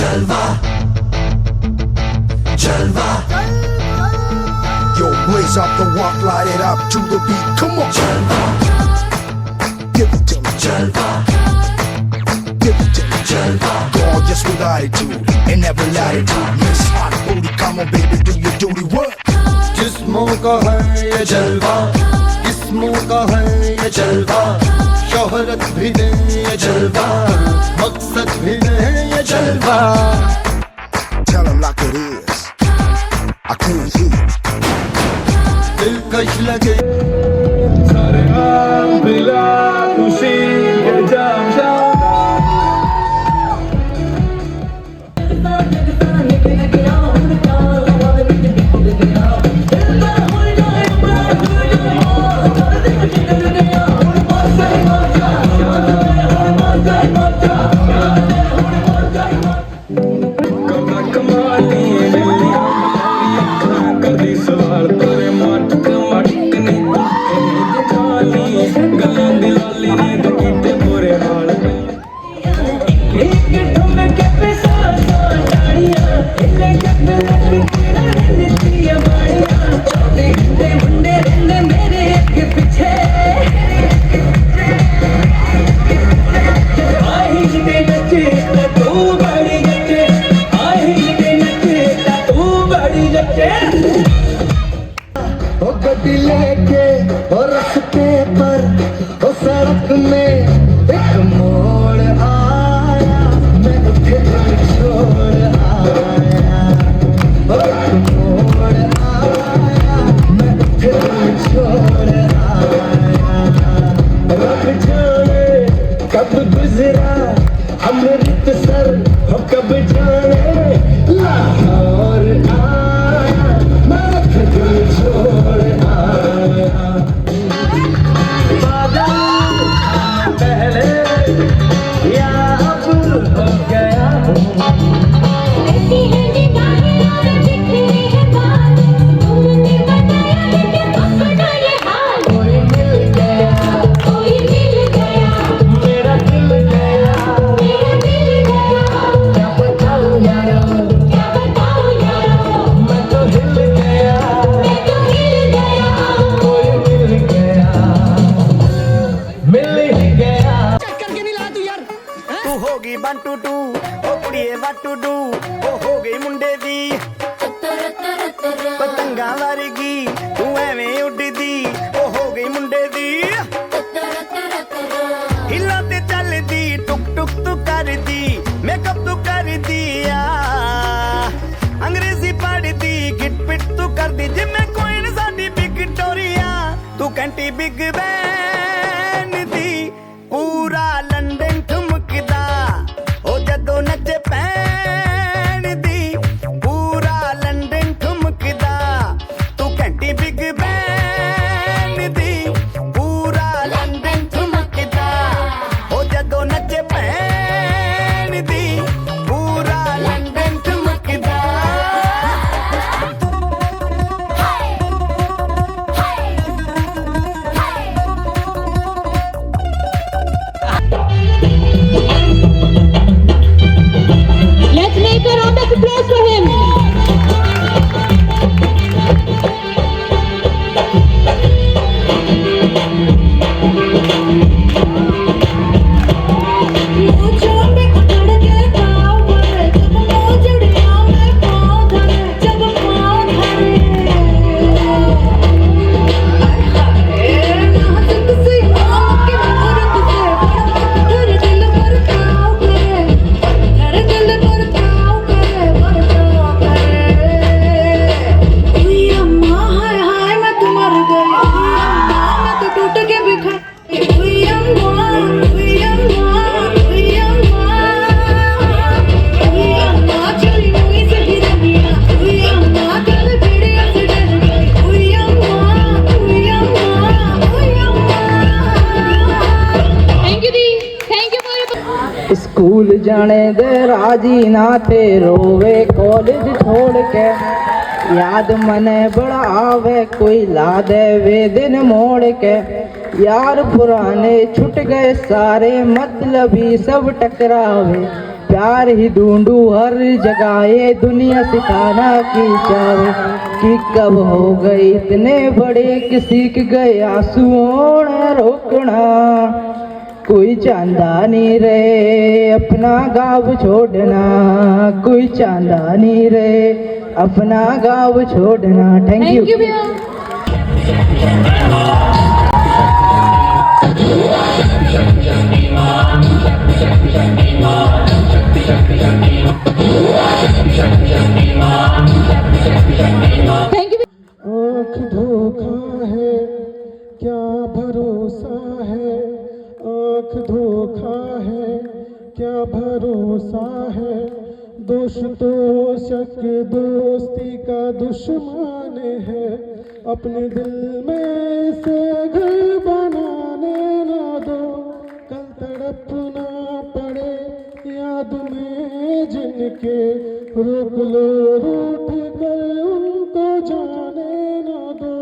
Jalwa, Jalwa. Yo, blaze up the walk, light it up to the beat. Come on, Jalwa, give it to me. Jalwa, Give it to me. Jalwa. Gorgeous with attitude in every latitude. Miss Hot Booty, come on, baby, do your duty. What? जिस्मों का है ये जलवा, किस्मों का है ये जलवा, शोहरत भी दे ये जलवा, मकसद भी दे ये जलवा। Tell him like it is. I can't hear. दिलकश लगे सारे आम पिला खुशी के जाम गड्डी लेके और रास्ते पर और सड़क में एक मोड़ आया, मैं फिर छोड़ आया, एक मोड़ आया, मैं फिर छोड़ आया। रब जाने कब गुजरा अमृतसर, हो कब जाने लाहौर आया, मैं फिर छोड़ आया। बादल पहले या अब हो गया हूँ, ऐसी है निगाहें और बिखरी है बात, तुमने बताया है कि अपना ये हाल। कोई मिल गया, कोई मिल गया, मेरा दिल गया, मेरा दिल गया, क्या बताऊँ यारो, क्या बताऊँ यारो, मैं तो हिल गया, मैं तो हिल गया। कोई मिल गया, मिल ही गया। तू होगी 1 2 2 ओ कुड़िए what to do ओ हो गई मुंडे दी पतंगा वर्गी तू एवें उड़दी ओ हो गई मुंडे दी हिला ते चलदी टुक टुक तू करदी मेकअप तू कर दिया अंग्रेजी पढ़दी गिट पिट तू करदी जिम्मे कोई न साडी विक्टोरिया तू घंटी बिग बैन दी पूरा लंदन ठुमकदा ओ जदों नचे पैन दी पूरा लंदन ठुमकदा तू घंटी बिग बैन दी पूरा लंदन ठुमकदा ओ जदों नचे पैन दी पूरा लंदन ठुमकदा Let's make a round of applause for him. मोजों में उतर के पाँव भरे, जब मोजड़ियों में पाँव धरे, जब पाँव धरे। नाजुक सी आँख की मूरत से बड़ा पत्थर दिल पर छाँव करे, पत्थर दिल पर छाँव करे, पर छाँव करे। हुई अम्मा हाय हाय मैं तो मर गई, हुई अम्मा मैं तो टूट के बिखर गई, हुई अम्मा, हुई अम्मा, हुई अम्मा, हुई अम्मा चली हुई से गिर गया, हुई अम्मा कल भेड़िया से डर गई, हुई अम्मा, हुई अम्मा, हुई अम्मा। Thank you the, thank you for your school जाने दे राजी ना थे, रोवे कॉलेज छोड़ के, याद मने बड़ा आवे कोई ला दे वे दिन मोड़ के। यार पुराने छुट गए सारे मतलबी सब टकरावे, प्यार ही ढूंढू हर जगह, ये दुनिया सिखाना की चाहे कि कब हो गए इतने बड़े कि सीख गए आंसुओं ने रोकना। कोई चांदा नहीं रे अपना गाँव छोड़ना, कोई चांदा नहीं रे अपना गाँव छोड़ना। थैंक थैंक यू यू भैया। Thank you. आँख धोखा है क्या भरोसा है, आँख धोखा है क्या भरोसा है, दोष तो शक दोस्ती का दुश्मन है, अपने दिल में से घर बनाने ना दो, कल तड़पना पड़े याद में जिनके, रोक लो रूठ कर उनको जाने ना दो,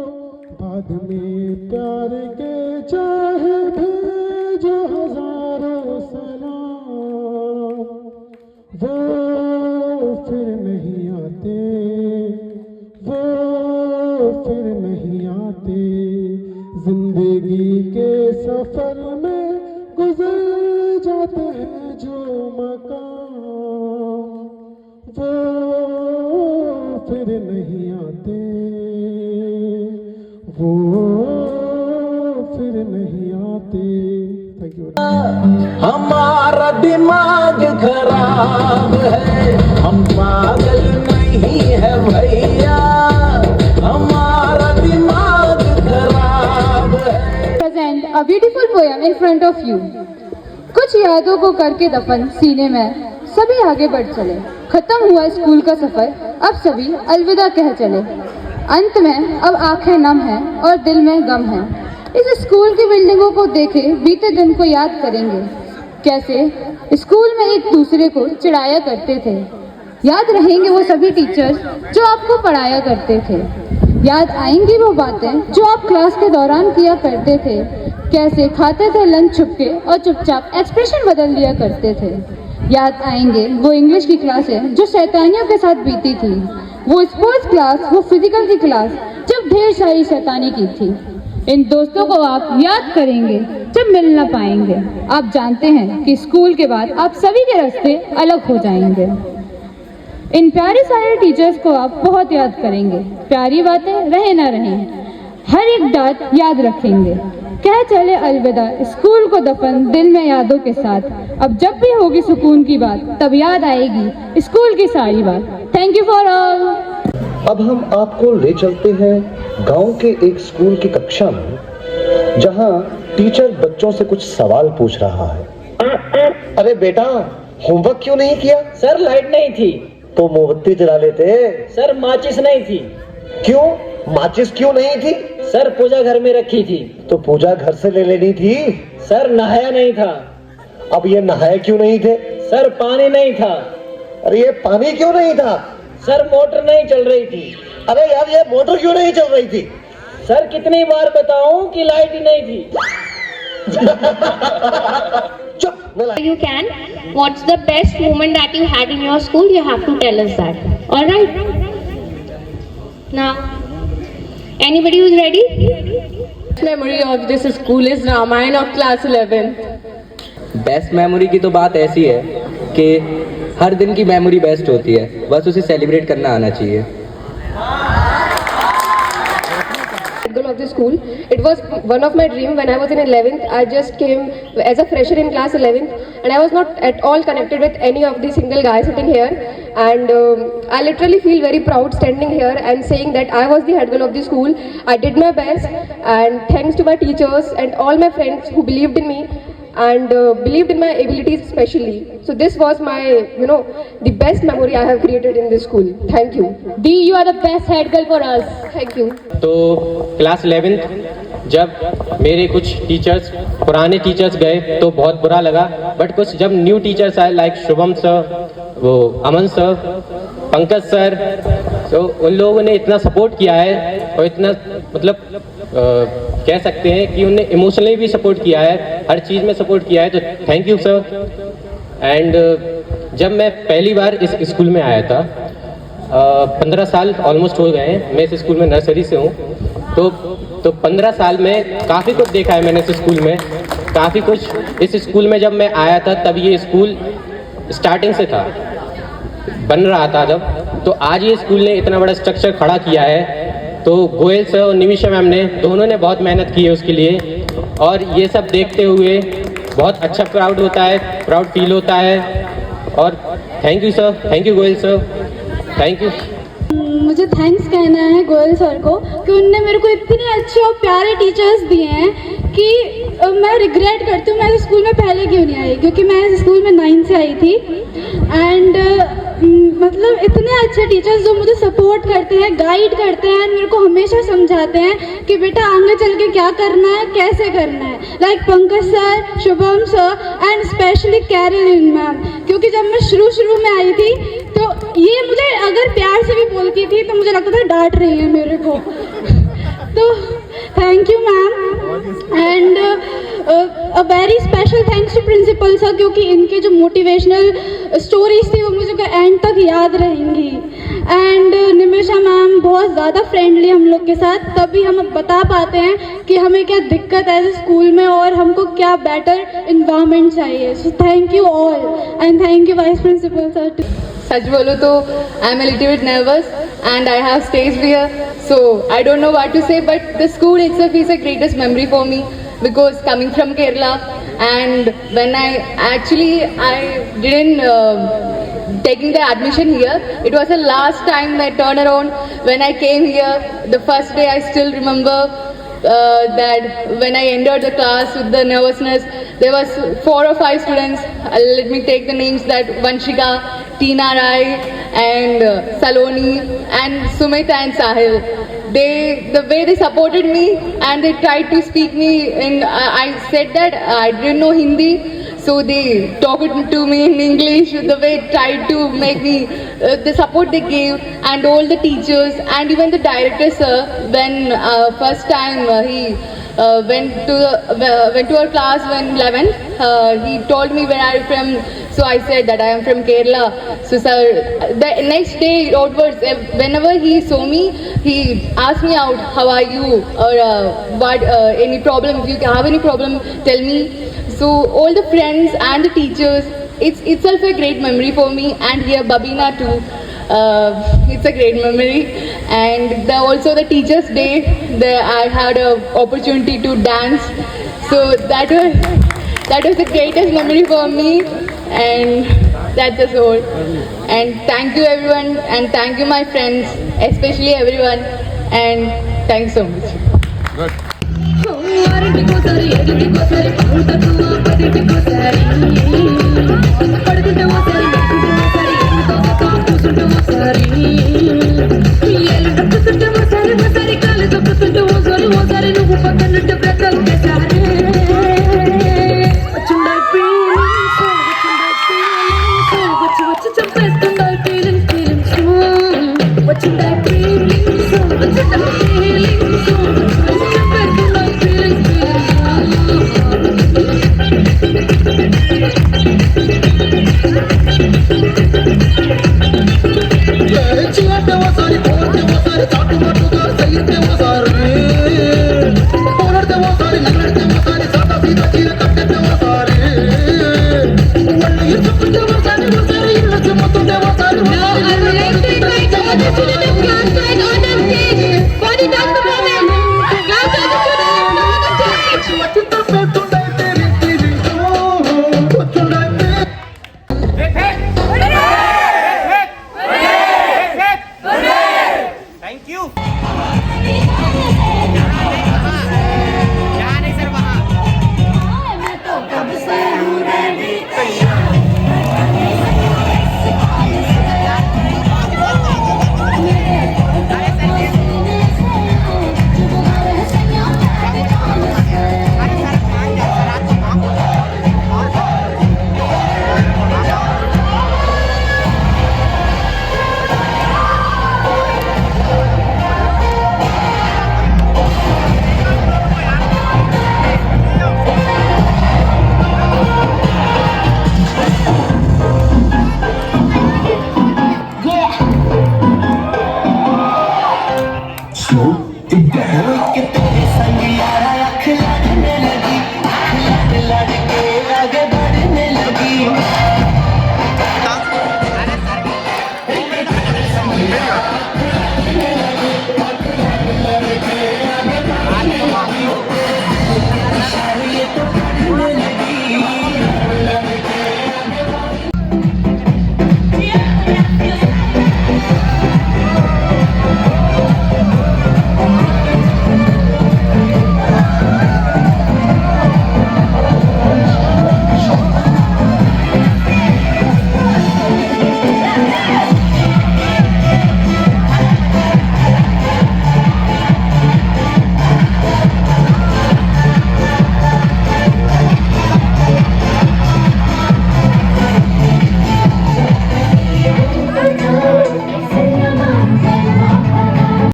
बाद में प्यार के चाहे भेजो हजारों सलाम, वो फिर नहीं आते, वो फिर नहीं आते, जिंदगी के सफर में गुजर जाते हैं जो मकाम, वो फिर नहीं आते, वो फिर नहीं आते। Thank you. हमारा दिमाग खराब है, हम पागल नहीं है भैया, हमारा दिमाग खराब है। Present a beautiful poem in front of you. कुछ यादों को करके दफन सीने में सभी आगे बढ़ चले, खत्म हुआ स्कूल का सफर अब सभी अलविदा कह चले, अंत में अब आंखें नम हैं और दिल में गम है, इस स्कूल की बिल्डिंगों को देखे बीते दिन को याद करेंगे, कैसे स्कूल में एक दूसरे को चिढ़ाया करते थे, याद रहेंगे वो सभी टीचर्स जो आपको पढ़ाया करते थे, याद आएंगी वो बातें जो आप क्लास के दौरान किया करते थे, कैसे खाते थे लंच छुपके और चुपचाप एक्सप्रेशन बदल दिया करते थे, याद आएंगे वो इंग्लिश की क्लासें जो शैतानियों के साथ बीती थी, वो स्पोर्ट्स क्लास, वो फिजिकल की क्लास जब ढेर सारी शैतानी की थी। इन दोस्तों को आप याद करेंगे जब मिल ना पाएंगे, आप जानते हैं कि स्कूल के बाद आप सभी के रास्ते अलग हो जाएंगे। इन प्यारे सारे टीचर्स को आप बहुत याद करेंगे, प्यारी बातें रहे ना रहें, हर एक बात याद रखेंगे, कह चले अलविदा स्कूल को दफन दिल में यादों के साथ, अब जब भी होगी सुकून की बात तब याद आएगी स्कूल की सारी बात। Thank you for all. अब हम आपको ले चलते हैं गांव के एक स्कूल की कक्षा में, जहां टीचर बच्चों से कुछ सवाल पूछ रहा है। अरे बेटा, होमवर्क क्यों नहीं किया? सर लाइट नहीं थी। तो मोमबत्ती जला लेते। सर माचिस नहीं थी। क्यों? माचिस क्यों नहीं थी? सर पूजा घर में रखी थी। तो पूजा घर से ले लेनी थी। सर नहाया नहीं था। अब ये नहाए क्यों नहीं थे? सर पानी नहीं था। अरे ये पानी क्यों नहीं था? सर मोटर नहीं चल रही थी। अरे यार, ये मोटर क्यों नहीं चल रही थी? सर कितनी बार बताऊं कि लाइट ही नहीं थी। चुप। You can. What's the best moment that you had in your school? You have to tell us that. All right. Now, anybody who's ready? Memory of this school is Ramayana of class 11th. Best memory की तो बात ऐसी है कि हर दिन की memory best होती है, बस उसे सेलिब्रेट करना आना चाहिए। Of the school, it was one of my dream when I was in 11th. I just came as a fresher in class 11th, and I was not at all connected with any of the single guys sitting here. And I literally feel very proud standing here and saying that I was the head girl of the school. I did my best, and thanks to my teachers and all my friends who believed in me and believed in my abilities especially. So this was my, the best memory I have created in this school. Thank you. Dee, you are the best head girl for us. Thank you. तो class 11th जब मेरे कुछ teachers, पुराने teachers गए तो बहुत बुरा लगा, बट कुछ जब न्यू टीचर्स आए लाइक शुभम सर, वो अमन सर, पंकज सर, तो उन लोगों ने इतना सपोर्ट किया है और इतना मतलब कह सकते हैं कि उन्हें इमोशनली भी सपोर्ट किया है, हर चीज़ में सपोर्ट किया है, तो थैंक यू सर। एंड जब मैं पहली बार इस स्कूल में आया था, 15 साल ऑलमोस्ट हो गए हैं, मैं इस स्कूल में नर्सरी से हूँ। तो 15 साल में काफ़ी कुछ देखा है मैंने इस स्कूल में, काफ़ी कुछ। इस स्कूल में जब मैं आया था तब ये स्कूल स्टार्टिंग से था, बन रहा था जब। तो आज ये स्कूल ने इतना बड़ा स्ट्रक्चर खड़ा किया है, तो गोयल सर और निमिषा मैम ने दोनों ने बहुत मेहनत की है उसके लिए। और ये सब देखते हुए बहुत अच्छा प्राउड होता है, प्राउड फील होता है। और thank you sir, thank you Goyal sir, thank you. मुझे थैंक्स कहना है गोयल सर को कि उनने मेरे को इतने अच्छे और प्यारे टीचर्स दिए हैं कि मैं रिग्रेट करती हूँ मैं इस स्कूल में पहले क्यों नहीं आई, क्योंकि मैं इस स्कूल में 9 से आई थी। एंड मतलब इतने अच्छे टीचर्स जो मुझे सपोर्ट करते हैं, गाइड करते हैं, मेरे को हमेशा समझाते हैं कि बेटा आगे चल के क्या करना है, कैसे करना है। Like Pankaj sir, Shubham sir and specially Caroline ma'am, क्योंकि जब मैं शुरू में आई थी तो ये मुझे अगर प्यार से भी बोलती थी तो मुझे लगता था डांट रही है मेरे को। तो thank you ma'am and a very special thanks to principal sir, क्योंकि इनके जो मोटिवेशनल स्टोरीज थी वो मुझे एंड तक याद रहेंगी। एंड निमिषा मैम बहुत ज़्यादा फ्रेंडली हम लोग के साथ, तभी हम बता पाते हैं कि हमें क्या दिक्कत है स्कूल में और हमको क्या बेटर इन्वायरमेंट चाहिए। So thank you all and thank you vice principal sir. सच बोलो तो I am a little bit nervous and I have stage fear, so I don't know what to say, but the school itself is the greatest memory for me because coming from Kerala and when I didn't taking the admission here, it was the last time that turn around when I came here. The first day I still remember that when I entered the class with the nervousness, there was 4 or 5 students. Let me take the names: that Vanshika, Tina Rai, and Saloni, and Sumita and Sahil. The way they supported me and they tried to speak me in. I said that I didn't know Hindi, so they talked to me in English. The way they tried to make me, the support they gave, and all the teachers and even the director sir. When first time he went to our class when 11th, he told me where are you from. So I said that I am from Kerala. So sir, the next day onwards, whenever he saw me, he asked me out, how are you, or what any problem, if you have any problem, tell me. So all the friends and the teachers, it's itself a great memory for me. And here Babina too, it's a great memory. And also the Teachers Day, I had an opportunity to dance. So that was the greatest memory for me. And that's the all. And thank you everyone, and thank you my friends, especially everyone, and thanks so much. Good.